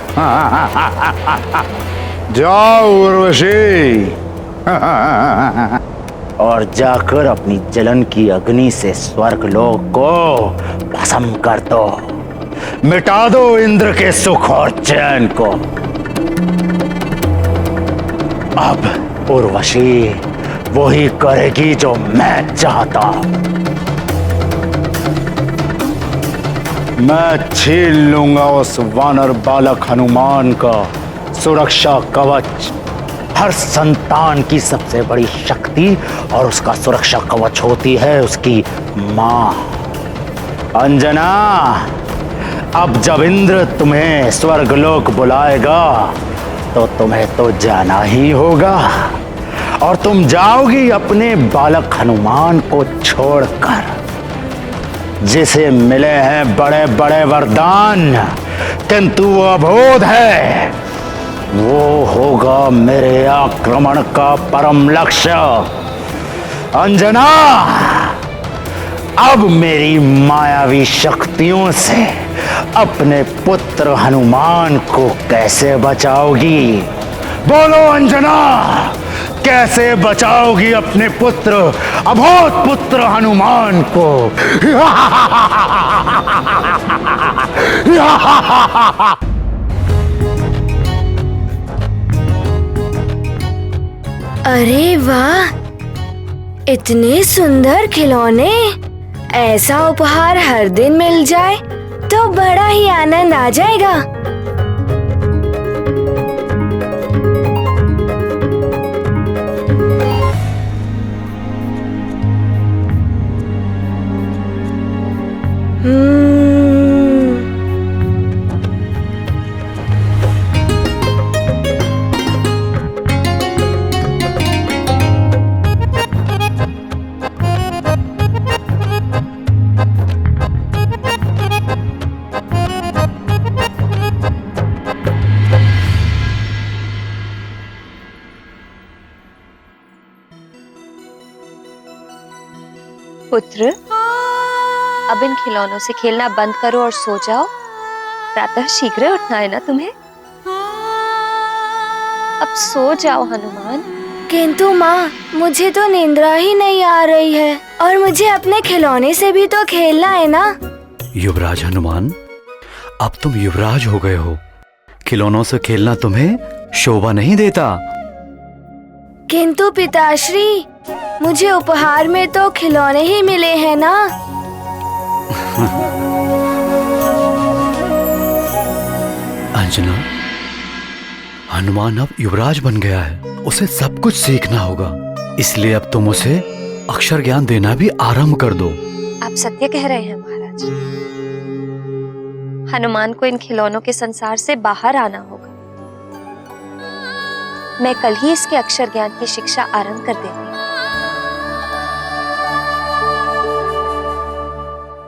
जाओ उर्वशी, और जाकर अपनी जलन की अग्नि से स्वर्गलोक को भस्म कर दो, मिटा दो इंद्र के सुख और चैन को। अब उर्वशी वही करेगी जो मैं चाहता हूं। मैं छीन लूंगा उस वानर बालक हनुमान का सुरक्षा कवच। हर संतान की सबसे बड़ी शक्ति और उसका सुरक्षा कवच होती है उसकी मां। अंजना, अब जब इंद्र तुम्हें स्वर्गलोक बुलाएगा तो तुम्हें तो जाना ही होगा, और तुम जाओगी अपने बालक हनुमान को छोड़कर, जिसे मिले हैं बड़े बड़े वरदान, किंतु वो अबोध है। वो होगा मेरे आक्रमण का परम लक्ष्य। अंजना, अब मेरी मायावी शक्तियों से अपने पुत्र हनुमान को कैसे बचाओगी? बोलो अंजना, कैसे बचाओगी अपने पुत्र, अबोध पुत्र हनुमान को? अरे वाह, इतने सुंदर खिलौने। ऐसा उपहार हर दिन मिल जाए तो बड़ा ही आनंद आ जाएगा। पुत्र, अब इन खिलौनों से खेलना बंद करो और सो जाओ। प्रातः शीघ्र उठना है ना तुम्हें। अब सो जाओ हनुमान। किंतु माँ, मुझे तो निंद्रा ही नहीं आ रही है और मुझे अपने खिलौने से भी तो खेलना है ना। युवराज हनुमान, अब तुम युवराज हो गए हो। खिलौनों से खेलना तुम्हें शोभा नहीं देता। किंतु पिताश्री, मुझे उपहार में तो खिलौने ही मिले हैं ना। अंजना, हनुमान अब युवराज बन गया है। उसे सब कुछ सीखना होगा, इसलिए अब तुम उसे अक्षर ज्ञान देना भी आरंभ कर दो। आप सत्य कह रहे हैं महाराज। हनुमान को इन खिलौनों के संसार से बाहर आना होगा। मैं कल ही इसके अक्षर ज्ञान की शिक्षा आरंभ कर देती हूँ।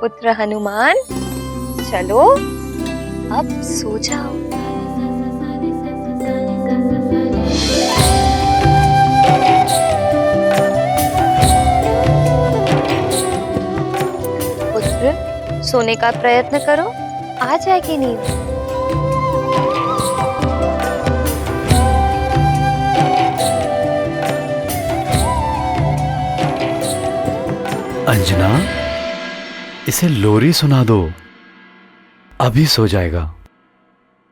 पुत्र हनुमान, चलो अब सो जाओ। पुत्र, सोने का प्रयत्न करो, आ जाएगी नींद। अंजना, इसे लोरी सुना दो, अभी सो जाएगा।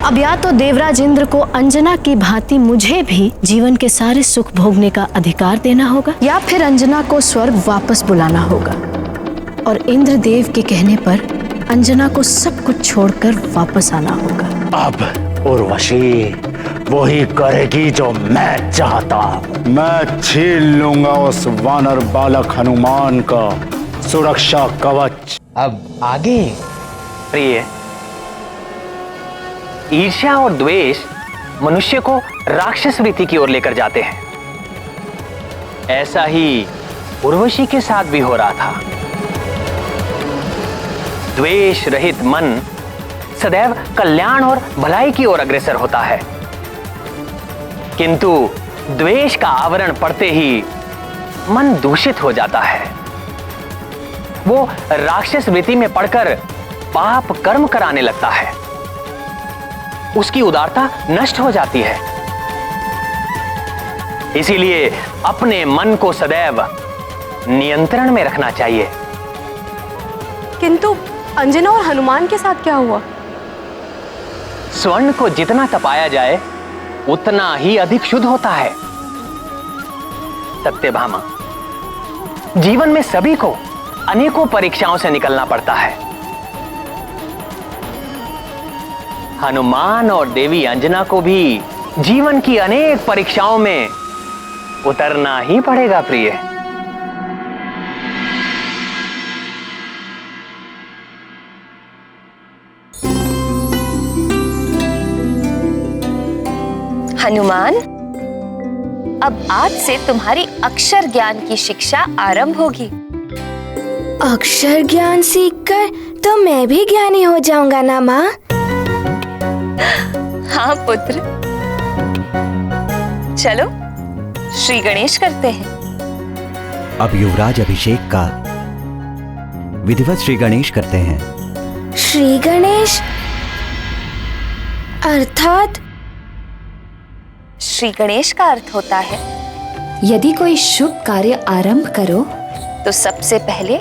अब या तो देवराज इंद्र को अंजना की भांति मुझे भी जीवन के सारे सुख भोगने का अधिकार देना होगा, या फिर अंजना को स्वर्ग वापस बुलाना होगा और इंद्रदेव के कहने पर अंजना को सब कुछ छोड़कर वापस आना होगा। अब उर्वशी वही करेगी जो मैं चाहता हूँ। मैं छीन लूंगा उस वानर बालक हनुमान का सुरक्षा कवच। अब आगे प्रिय, ईर्ष्या और द्वेष मनुष्य को राक्षस वृत्ति की ओर लेकर जाते हैं। ऐसा ही उर्वशी के साथ भी हो रहा था। द्वेष रहित मन सदैव कल्याण और भलाई की ओर अग्रसर होता है, किंतु द्वेष का आवरण पड़ते ही मन दूषित हो जाता है। वो राक्षस वृत्ति में पड़कर पाप कर्म कराने लगता है। उसकी उदारता नष्ट हो जाती है। इसीलिए अपने मन को सदैव नियंत्रण में रखना चाहिए। किंतु अंजना और हनुमान के साथ क्या हुआ? स्वर्ण को जितना तपाया जाए उतना ही अधिक शुद्ध होता है। सत्यभामा, जीवन में सभी को अनेकों परीक्षाओं से निकलना पड़ता है। हनुमान और देवी अंजना को भी जीवन की अनेक परीक्षाओं में उतरना ही पड़ेगा प्रिय। हनुमान, अब आज से तुम्हारी अक्षर ज्ञान की शिक्षा आरंभ होगी। अक्षर ज्ञान सीखकर तो मैं भी ज्ञानी हो जाऊंगा ना माँ? हाँ पुत्र, चलो श्री गणेश करते हैं। अब युवराज अभिषेक का विधिवत श्री गणेश करते हैं। श्री गणेश अर्थात? श्री गणेश का अर्थ होता है यदि कोई शुभ कार्य आरंभ करो तो सबसे पहले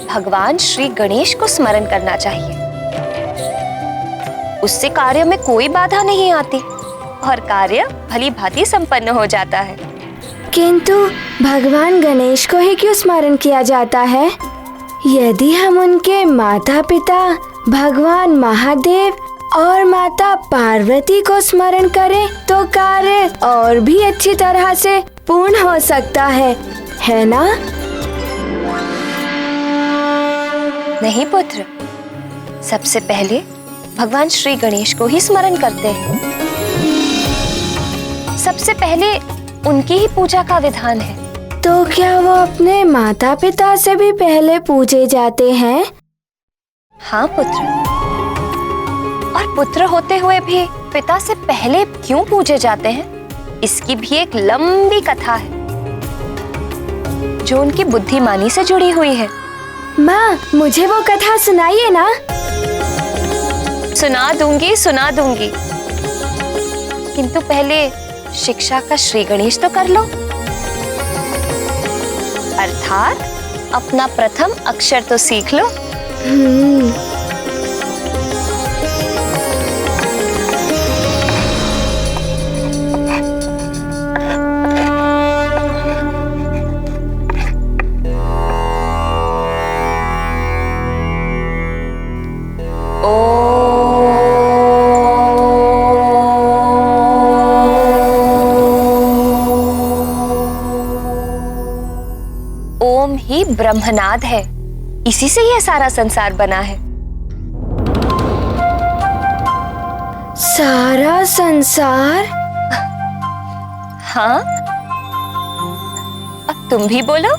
भगवान श्री गणेश को स्मरण करना चाहिए। उससे कार्य में कोई बाधा नहीं आती और कार्य भली भांति संपन्न हो जाता है। किंतु भगवान गणेश को ही क्यों स्मरण किया जाता है? यदि हम उनके माता पिता भगवान महादेव और माता पार्वती को स्मरण करें तो कार्य और भी अच्छी तरह से पूर्ण हो सकता है ना? नहीं पुत्र, सबसे पहले भगवान श्री गणेश को ही स्मरण करते हैं। सबसे पहले उनकी ही पूजा का विधान है। तो क्या वो अपने माता पिता से भी पहले पूजे जाते हैं? हाँ पुत्र, और पुत्र होते हुए भी पिता से पहले क्यों पूजे जाते हैं, इसकी भी एक लंबी कथा है जो उनकी बुद्धिमानी से जुड़ी हुई है। माँ, मुझे वो कथा सुनाइए ना। सुना दूंगी, किंतु पहले शिक्षा का श्री गणेश तो कर लो, अर्थात अपना प्रथम अक्षर तो सीख लो। ओम ही ब्रह्मनाद है, इसी से यह सारा संसार बना है। सारा संसार? हाँ, अब तुम भी बोलो।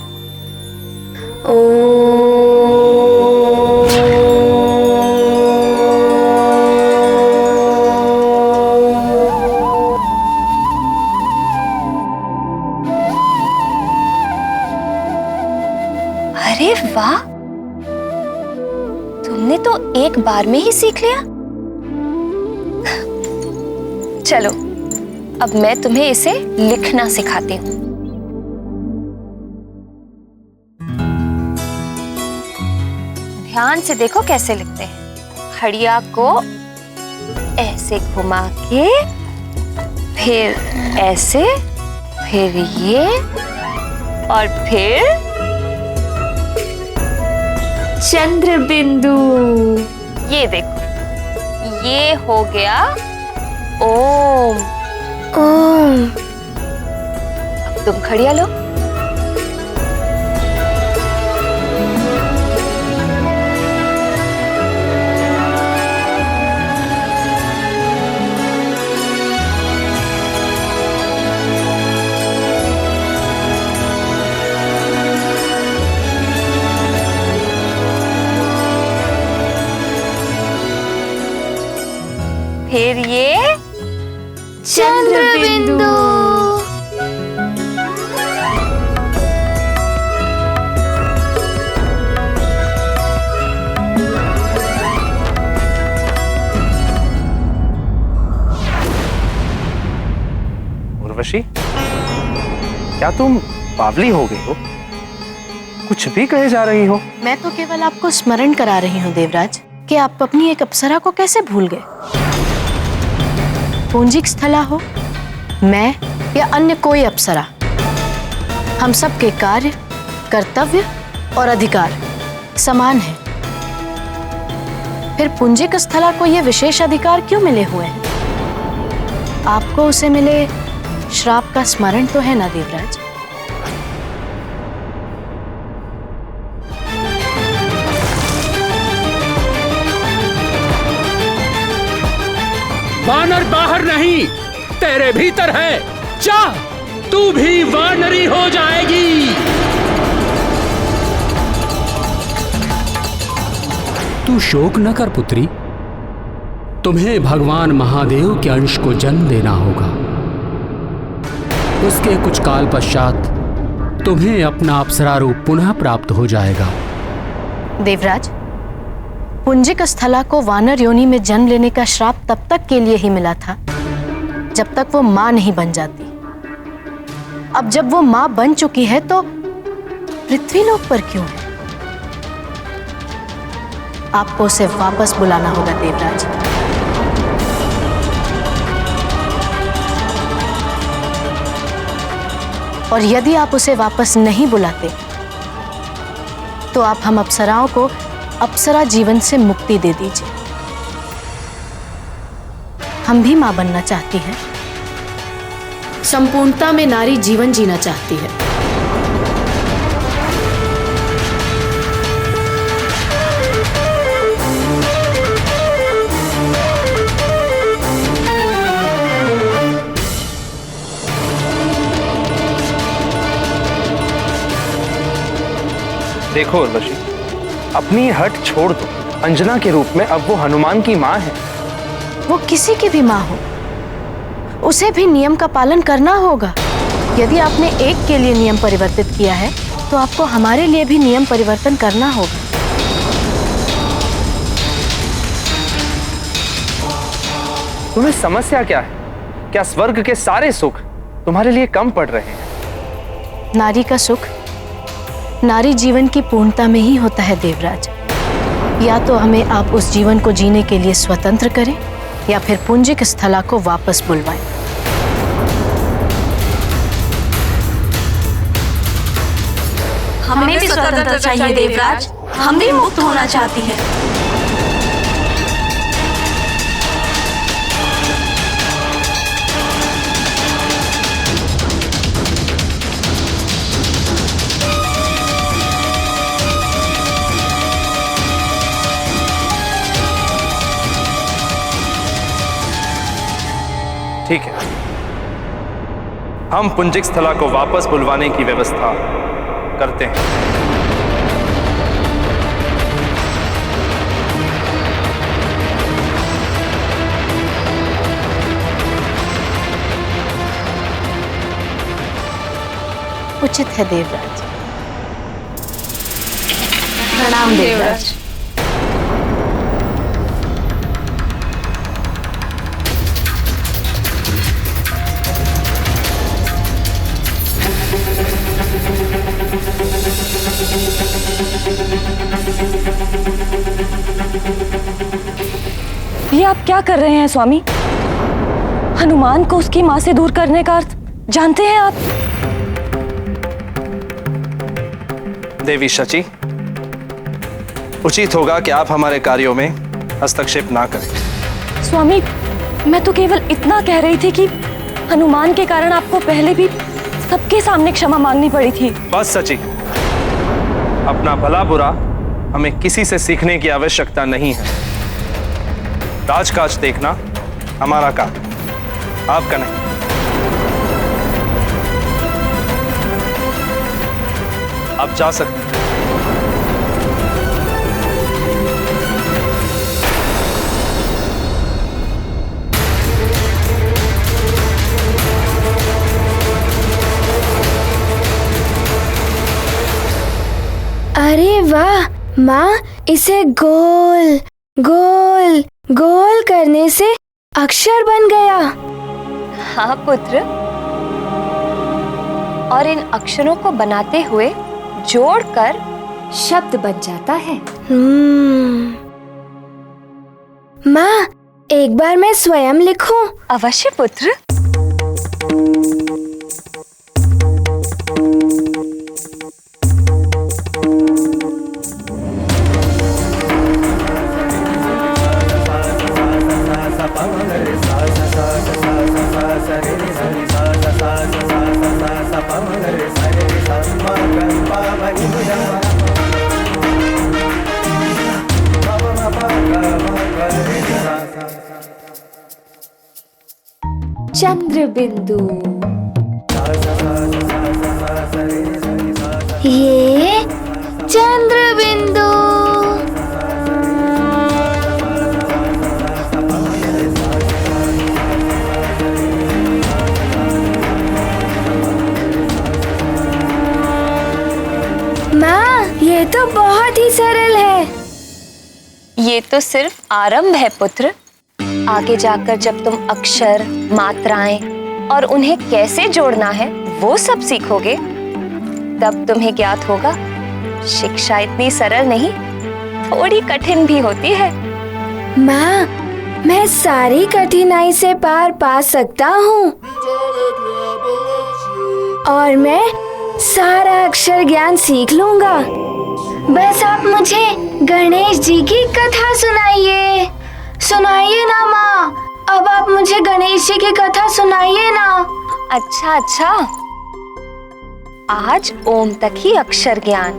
अरे वाह, तुमने तो एक बार में ही सीख लिया। चलो, अब मैं तुम्हें इसे लिखना सिखाती हूँ। ध्यान से देखो कैसे लिखते हैं। खड़िया को ऐसे घुमा के, फिर ऐसे, फिर ये, और फिर चंद्र बिंदु। ये देखो, ये हो गया ओम। ओम। अब तुम खड़िया लो। फिर ये चंद्र बिंदु। उर्वशी, क्या तुम बावली हो गई हो? कुछ भी कहे जा रही हो। मैं तो केवल आपको स्मरण करा रही हूँ देवराज कि आप अपनी एक अप्सरा को कैसे भूल गए। पुंजिक स्थला हो, मैं या अन्य कोई अप्सरा, हम सब के कार्य, कर्तव्य और अधिकार समान हैं। फिर पुंजिक स्थला को ये विशेष अधिकार क्यों मिले हुए हैं? आपको उसे मिले श्राप का स्मरण तो है ना देवराज? वानर बाहर नहीं, तेरे भीतर है। चाह तू भी वानरी हो जाएगी। तू शोक न कर पुत्री, तुम्हें भगवान महादेव के अंश को जन्म देना होगा। उसके कुछ काल पश्चात तुम्हें अपना अप्सरा रूप पुनः प्राप्त हो जाएगा। देवराज, पुंजिक स्थला को वानर योनि में जन्म लेने का श्राप तब तक के लिए ही मिला था जब तक वो मां नहीं बन जाती। अब जब वो मां बन चुकी है तो पृथ्वीलोक पर क्यों है? आपको उसे वापस बुलाना होगा देवराज। और यदि आप उसे वापस नहीं बुलाते तो आप हम अप्सराओं को अप्सरा जीवन से मुक्ति दे दीजिए। हम भी मां बनना चाहती हैं, संपूर्णता में नारी जीवन जीना चाहती है। देखो उर्वशी, अपनी हट छोड़ दो। अंजना के रूप में अब वो हनुमान की माँ है। वो किसी की भी माँ हो, उसे भी नियम का पालन करना होगा। यदि आपने एक के लिए नियम परिवर्तित किया है तो आपको हमारे लिए भी नियम परिवर्तन करना होगा। तुम्हें समस्या क्या है? क्या स्वर्ग के सारे सुख तुम्हारे लिए कम पड़ रहे हैं? नारी का सुख नारी जीवन की पूर्णता में ही होता है देवराज। या तो हमें आप उस जीवन को जीने के लिए स्वतंत्र करें या फिर पुंजिक स्थला को वापस बुलवाएं। हमें भी स्वतंत्रता चाहिए देवराज, हम भी मुक्त होना चाहती हैं। ठीक है, हम पुंजिक स्थला को वापस बुलवाने की व्यवस्था करते हैं। उचित है देवराज। प्रणाम देवराज। ये आप क्या कर रहे हैं स्वामी? हनुमान को उसकी मां से दूर करने का अर्थ जानते हैं आप? देवी शची, उचित होगा कि आप हमारे कार्यों में हस्तक्षेप ना करें। स्वामी, मैं तो केवल इतना कह रही थी कि हनुमान के कारण आपको पहले भी सबके सामने क्षमा मांगनी पड़ी थी। बस सची, अपना भला बुरा हमें किसी से सीखने की आवश्यकता नहीं है। राजकाज देखना हमारा काम, आपका नहीं। आप जा सकते हैं। अरे वाह माँ, इसे गोल गोल गोल करने से अक्षर बन गया। हाँ पुत्र, और इन अक्षरों को बनाते हुए जोड़कर शब्द बन जाता है। माँ, एक बार मैं स्वयं लिखूं? अवश्य पुत्र। चंद्र बिंदु, ये चंद्र बिंदु। माँ, ये तो बहुत ही सरल है। ये तो सिर्फ आरंभ है पुत्र। आगे जाकर जब तुम अक्षर, मात्राएं और उन्हें कैसे जोड़ना है वो सब सीखोगे, तब तुम्हें ज्ञात होगा शिक्षा इतनी सरल नहीं, थोड़ी कठिन भी होती है। माँ, मैं सारी कठिनाई से पार पा सकता हूँ। और मैं सारा अक्षर ज्ञान सीख लूंगा। बस आप मुझे गणेश जी की कथा सुनाइए। सुनाइए ना माँ, अब आप मुझे गणेश जी की कथा सुनाइए ना। अच्छा अच्छा, आज ओम तक ही अक्षर ज्ञान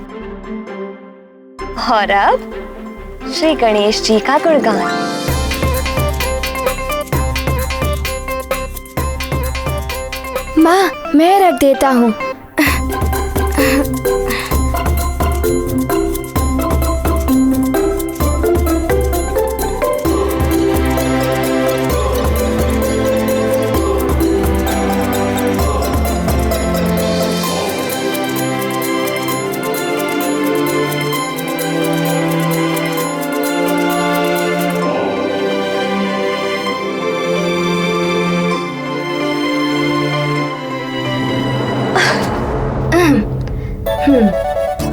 और अब श्री गणेश जी का गुणगान। माँ, मैं रख देता हूँ।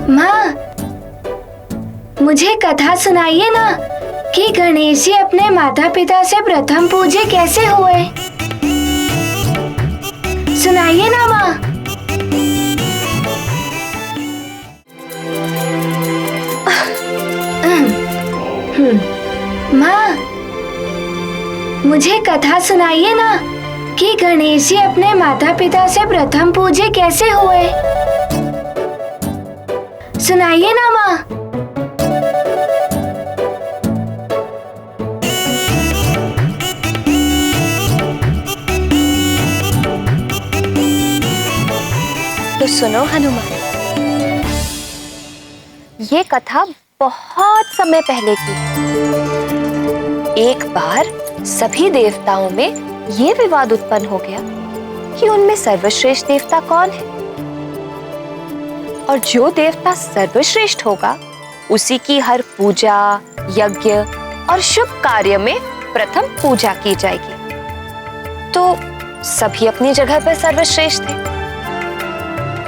माँ, मुझे कथा सुनाइए ना कि गणेश जी अपने माता पिता से प्रथम पूजे कैसे हुए। सुनाइए ना माँ। माँ, मुझे कथा सुनाइए ना कि गणेश जी अपने माता पिता से प्रथम पूजे कैसे हुए। सुनाइए ना माँ। तो सुनो हनुमान, ये कथा बहुत समय पहले की है। एक बार सभी देवताओं में ये विवाद उत्पन्न हो गया कि उनमें सर्वश्रेष्ठ देवता कौन है, और जो देवता सर्वश्रेष्ठ होगा उसी की हर पूजा, यज्ञ और शुभ कार्य में प्रथम पूजा की जाएगी। तो सभी अपनी जगह पर सर्वश्रेष्ठ थे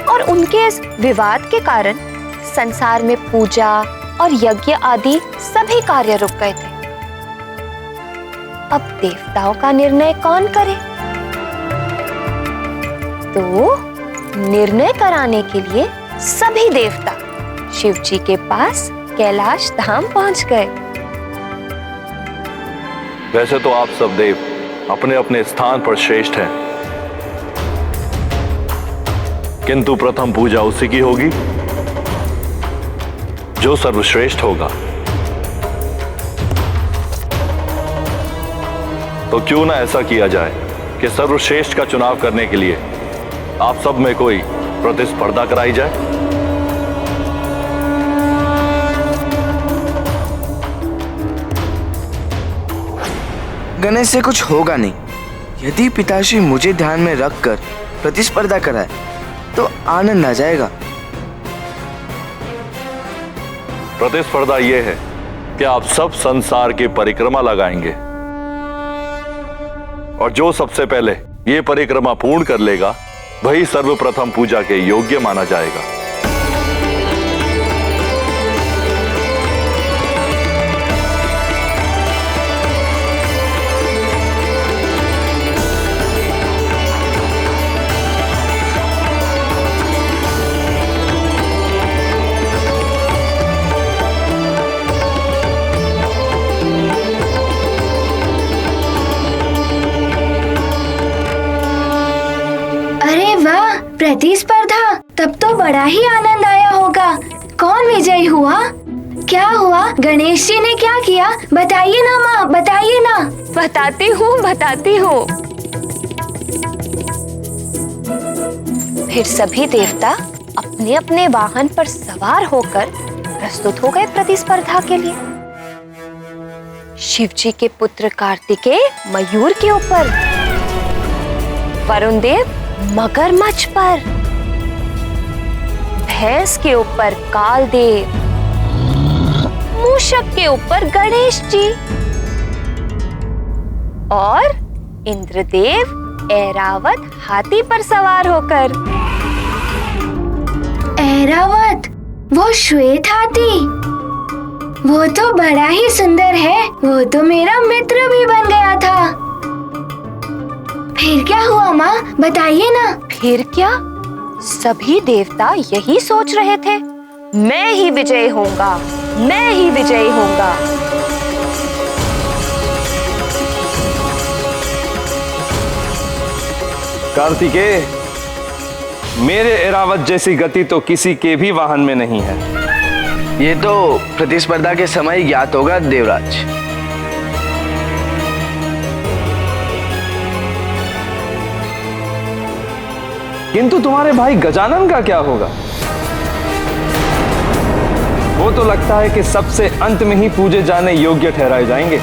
और उनके इस विवाद के कारण संसार में पूजा और यज्ञ आदि सभी कार्य रुक गए थे। अब देवताओं का निर्णय कौन करे? तो निर्णय कराने के लिए सभी देवता शिव जी के पास कैलाश धाम पहुंच गए। वैसे तो आप सब देव अपने अपने स्थान पर श्रेष्ठ हैं, किंतु प्रथम पूजा उसी की होगी जो सर्वश्रेष्ठ होगा। तो क्यों ना ऐसा किया जाए कि सर्वश्रेष्ठ का चुनाव करने के लिए आप सब में कोई प्रतिस्पर्धा कराई जाए। गणेश से कुछ होगा नहीं। यदि पिताश्री मुझे ध्यान में रखकर प्रतिस्पर्धा कराए तो आनंद आ जाएगा। प्रतिस्पर्धा यह है कि आप सब संसार की परिक्रमा लगाएंगे और जो सबसे पहले ये परिक्रमा पूर्ण कर लेगा वही सर्वप्रथम पूजा के योग्य माना जाएगा। प्रतिस्पर्धा, तब तो बड़ा ही आनंद आया होगा। कौन विजयी हुआ? क्या हुआ? गणेश जी ने क्या किया? बताइए ना माँ, बताइए ना। बताती हूँ। फिर सभी देवता अपने अपने वाहन पर सवार होकर प्रस्तुत हो गए प्रतिस्पर्धा के लिए। शिव जी के पुत्र कार्तिकेय मयूर के ऊपर, वरुण देव मगरमच्छ पर, भैंस के ऊपर कालदेव, मूषक के ऊपर गणेश जी और इंद्रदेव ऐरावत हाथी पर सवार होकर। ऐरावत, वो श्वेत हाथी, वो तो बड़ा ही सुंदर है। वो तो मेरा मित्र भी बन गया था। फिर क्या हुआ माँ, बताइए ना। फिर क्या? सभी देवता यही सोच रहे थे, मैं ही विजयी होऊंगा, मैं ही विजयी होऊंगा। कार्तिकेय, मेरे एरावत जैसी गति तो किसी के भी वाहन में नहीं है। ये तो प्रतिस्पर्धा के समय ज्ञात होगा देवराज। किंतु तुम्हारे भाई गजानन का क्या होगा? वो तो लगता है कि सबसे अंत में ही पूजे जाने योग्य ठहराए जाएंगे।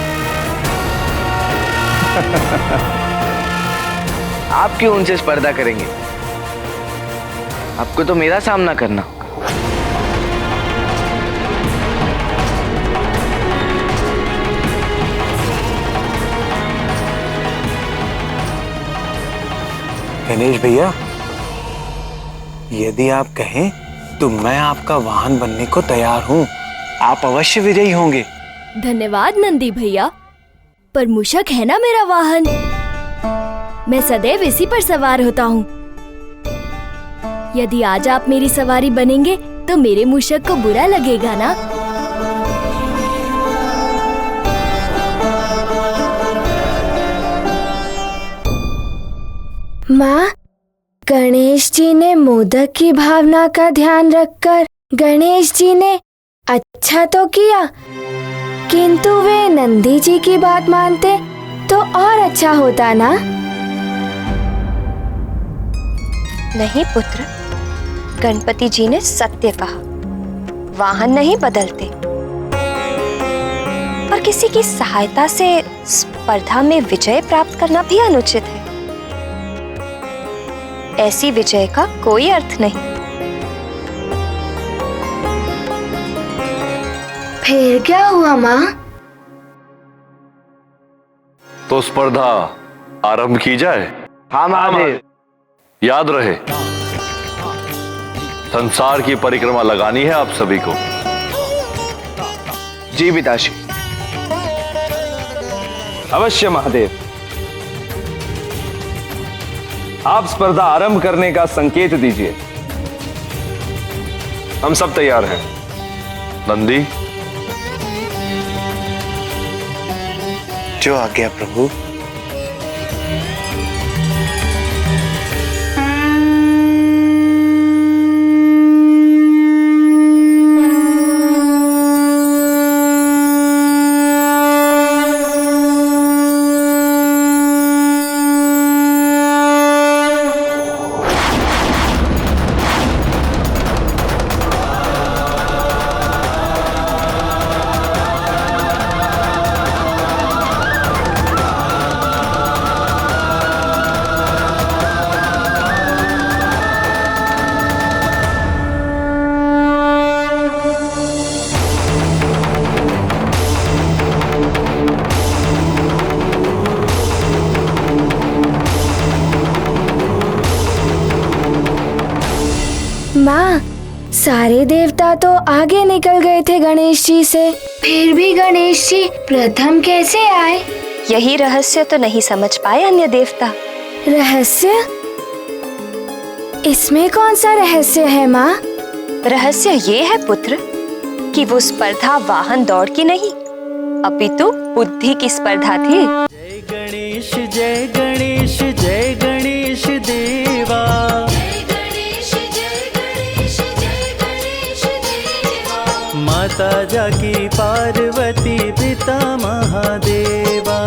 आप क्यों उनसे स्पर्धा करेंगे? आपको तो मेरा सामना करना होगा। गणेश भैया, यदि आप कहें तो मैं आपका वाहन बनने को तैयार हूँ। आप अवश्य विजयी होंगे। धन्यवाद नंदी भैया, पर मूषक है ना मेरा वाहन, मैं सदैव इसी पर सवार होता हूँ। यदि आज आप मेरी सवारी बनेंगे तो मेरे मूषक को बुरा लगेगा ना? माँ, गणेश जी ने मोदक की भावना का ध्यान रखकर गणेश जी ने अच्छा तो किया, किंतु वे नंदी जी की बात मानते तो और अच्छा होता ना? नहीं पुत्र, गणपति जी ने सत्य कहा, वाहन नहीं बदलते, और किसी की सहायता से स्पर्धा में विजय प्राप्त करना भी अनुचित है। ऐसी विजय का कोई अर्थ नहीं। फिर क्या हुआ माँ? तो स्पर्धा आरंभ की जाए। हाँ महादेव। याद रहे, संसार की परिक्रमा लगानी है आप सभी को। जी पिताश्री। अवश्य महादेव। आप स्पर्धा आरंभ करने का संकेत दीजिए। हम सब तैयार हैं। नंदी, जो आज्ञा प्रभु। माँ, सारे देवता तो आगे निकल गए थे गणेश जी से, फिर भी गणेश जी प्रथम कैसे आए? यही रहस्य तो नहीं समझ पाए अन्य देवता। रहस्य? इसमें कौन सा रहस्य है माँ? रहस्य ये है पुत्र कि वो स्पर्धा वाहन दौड़ की नहीं, अपितु बुद्धि की स्पर्धा थी। जय गणेश जय गणेश जय गणेश देवा। माता जाकी पार्वती पिता महादेवा।